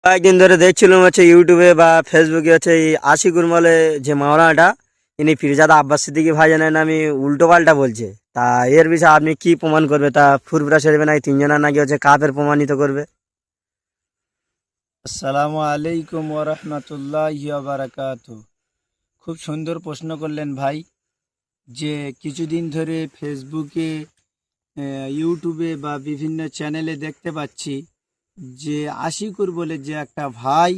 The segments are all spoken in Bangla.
কয়েকদিন ধরে দেখছিলাম ইউটিউবে বা ফেসবুকে এই আশিকুর মলে যে মাওলানাটা ইনি পীরজাদা আব্বাস সিদ্দিকী ভাইজানের নামে উল্টো পাল্টা বলছে। তা এর বিষয়ে আপনি কি প্রমাণ করবে? তা ফুরফুরা শরীফে নাকি তিনজনের নাকি কাফের প্রমাণিত করবে। আসসালামু আলাইকুম ওরহমতুল্লাহি বারাকাতু। খুব সুন্দর প্রশ্ন করলেন ভাই। যে কিছুদিন ধরে ফেসবুকে, ইউটিউবে বা বিভিন্ন চ্যানেলে দেখতে পাচ্ছি যে আশিকুর বলে যে একটা ভাই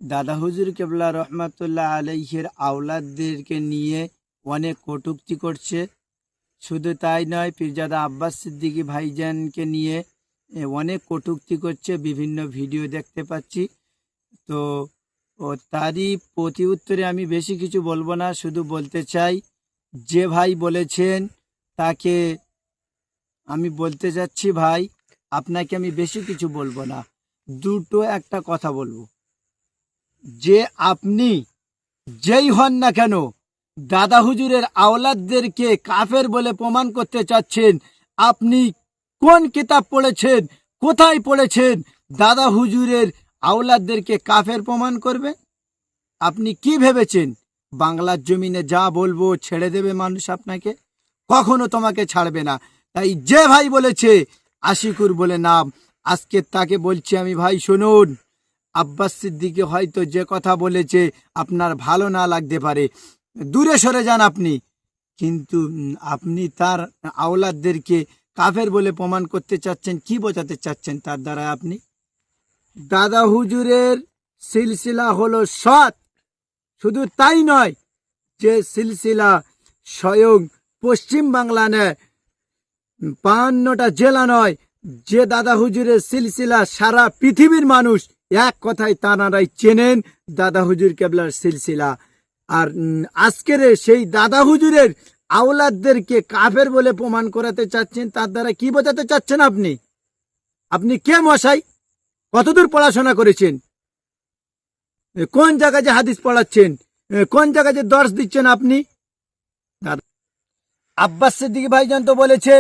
দাদা হুজুর কেবলা রহমাতুল্লাহ আলাইহির আওলাদদেরকে নিয়ে অনেক কটূক্তি করছে। শুধু তাই নয়, পীরজাদা আব্বাস সিদ্দিকী ভাইজানকে নিয়ে অনেক কটূক্তি করছে, বিভিন্ন ভিডিও দেখতে পাচ্ছি। তো তারই প্রতি উত্তরে আমি বেশি কিছু বলবো না, শুধু বলতে চাই যে ভাই বলেছেন তাকে আমি বলতে চাচ্ছি, ভাই আপনাকে আমি বেশি কিছু বলবো না, দুটো একটা কথা বলবো যে আপনি যেই হন না কেন দাদা হুজুরের আওলাদদেরকে কাফের বলে প্রমাণ করতে চাচ্ছেন। আপনি কোন কিতাব পড়েছেন, কোথায় পড়েছেন দাদা হুজুরের আওলাদদেরকে কাফের প্রমাণ করবে? আপনি কি ভেবেছেন বাংলার জমিনে যা বলবো ছেড়ে দেবে মানুষ আপনাকে? কখনো তোমাকে ছাড়বে না। তাই যে ভাই বলেছে আশিকুর বলে নাম, আজকে তাকে বলছি আমি, ভাই শুনুন, আব্বাস সিদ্দিকী হয়তো যে কথা বলেছে আপনার ভালো না লাগতে পারে, দূরে সরে যান আপনি, কিন্তু আপনি তার আওলাদদেরকে কাফের বলে প্রমাণ করতে চাচ্ছেন। কি বোঝাতে চাচ্ছেন তার দ্বারা? আপনি দাদা হুজুরের সিলসিলা হলো সৎ, শুধু তাই নয়, যে সিলসিলা স্বয়ং পশ্চিম বাংলা নয়, 52টা জেলা নয়, যে দাদা হুজুরের সিলসিলা সারা পৃথিবীর মানুষ এক কথায় তানারাই চেনেন দাদা হুজুর কেবলার সিলসিলা। আর আজকের সেই দাদা হুজুরের আওলাদদেরকে কাফের বলে প্রমাণ করাতে চাচ্ছেন, তার দ্বারা কি বোঝাতে চাচ্ছেন? আপনি আপনি কে মশাই? কতদূর পড়াশোনা করেছেন? কোন জায়গায় যে হাদিস পড়াচ্ছেন? কোন জায়গায় যে দর্শ দিচ্ছেন আপনি? আব্বাস সিদ্দিকী ভাইজান তো বলেছে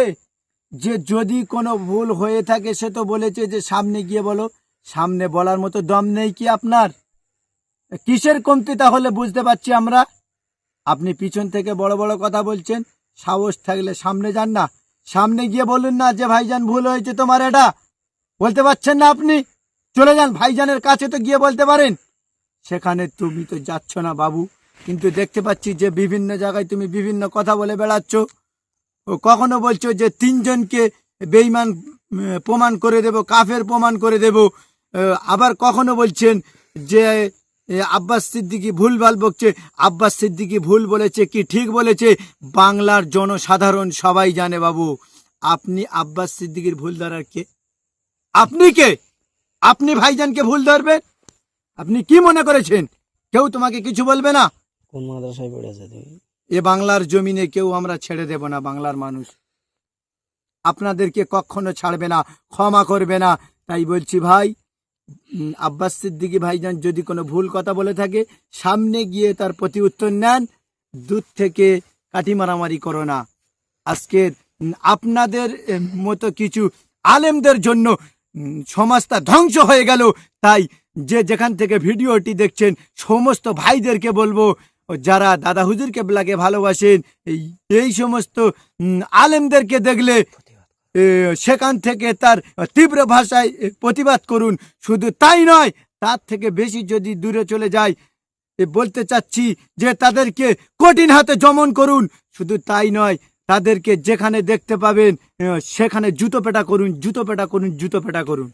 যে যদি কোনো ভুল হয়ে থাকে, সে তো বলেছে যে সামনে গিয়ে বলো। সামনে বলার মতো দম নেই কি আপনার? কিসের কমতি তাহলে বুঝতে পারছি আমরা। আপনি পিছন থেকে বড় বড় কথা বলছেন, সাহস থাকলে সামনে যান না, সামনে গিয়ে বলুন না যে ভাইজান ভুল হয়েছে তোমার, এটা বলতে পারছেন না আপনি? চলে যান ভাইজানের কাছে, তো গিয়ে বলতে পারেন। সেখানে তুমি তো যাচ্ছ না বাবু, কিন্তু দেখতে পাচ্ছি যে বিভিন্ন জায়গায় তুমি বিভিন্ন কথা বলে বেড়াচ্ছ। ও কখনো বলছো যে তিনজনকে বেঈমান প্রমাণ করে দেব, কাফের প্রমাণ করে দেব। আবার কখনো বলছেন যে আব্বাস সিদ্দিকী ভুলভাল বকছে। আব্বাস সিদ্দিকী ভুল বলেছে কি ঠিক বলেছে বাংলার জনসাধারণ সবাই জানে বাবু। আপনি আব্বাস সিদ্দিকীর ভুল ধরার কে? আপনি কে? আপনি ভাইজানকে ভুল ধরবেন? আপনি কি মনে করেছেন কেউ তোমাকে কিছু বলবে না? কোন মাদ্রাসায় পড়েছে তুমি? এ বাংলার জমিনে কেউ আমরা ছেড়ে দেব না। বাংলার মানুষ আপনাদেরকে কখনো ছাড়বে না, ক্ষমা করবে না। তাই বলছি ভাই, আব্বাস সিদ্দিকী ভাইজান যদি কোনো ভুল কথা বলে থাকে, সামনে গিয়ে তার প্রতি উত্তর নেন, দূর থেকে কাঠি মারামারি করো না। আজকে আপনাদের মতো কিছু আলেমদের জন্য সমাজটা ধ্বংস হয়ে গেল। তাই যে যেখান থেকে ভিডিওটি দেখছেন সমস্ত ভাইদেরকে বলবো, যারা দাদা হুজুর কেবলাকে ভালোবাসেন, এই সমস্ত আলেমদেরকে দেখলে সেখান থেকে তার তীব্র ভাষায় প্রতিবাদ করুন। শুধু তাই নয়, তার থেকে বেশি যদি দূরে চলে যায়, বলতে চাচ্ছি যে তাদেরকে কঠিন হাতে দমন করুন। শুধু তাই নয়, তাদেরকে যেখানে দেখতে পাবেন সেখানে জুতো পেটা করুন, জুতো পেটা করুন, জুতো পেটা করুন।